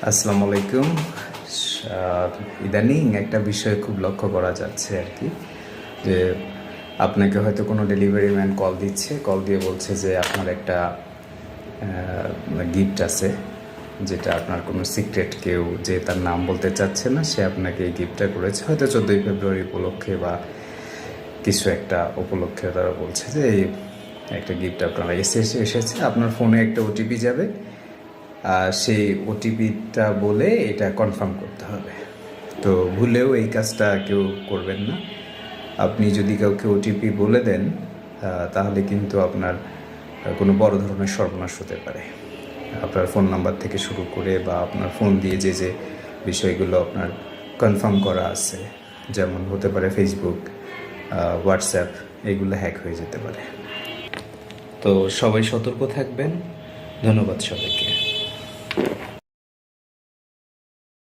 আসসালামু আলাইকুম। ইদানিং একটা বিষয় খুব লক্ষ্য করা যাচ্ছে আর কি, যে আপনাকে হয়তো কোনো ডেলিভারি ম্যান কল দিচ্ছে, কল দিয়ে বলছে যে আপনার একটা গিফট আছে, যেটা আপনার কোনো সিক্রেট, কেউ যে তার নাম বলতে চাচ্ছে না, সে আপনাকে এই গিফটটা করেছে হয়তো 14ই ফেব্রুয়ারি উপলক্ষে বা কিছু একটা উপলক্ষে। তারা বলছে যে এই একটা গিফট আপনার এসেছে, আপনার ফোনে একটা ওটিপি যাবে, সেই ওটিপিটা বলে এটা কনফার্ম করতে হবে। তো ভুলেও এই কাজটা কেউ করবেন না। আপনি যদি কাউকে ওটিপি বলে দেন, তাহলে কিন্তু আপনার কোনো বড় ধরনের সর্বনাশ হতে পারে। আপনার ফোন নাম্বার থেকে শুরু করে বা আপনার ফোন দিয়ে যে যে বিষয়গুলো আপনার কনফার্ম করা আছে, যেমন হতে পারে ফেসবুক, হোয়াটসঅ্যাপ, এগুলো হ্যাক হয়ে যেতে পারে। তো সবাই সতর্ক থাকবেন। ধন্যবাদ সবাইকে।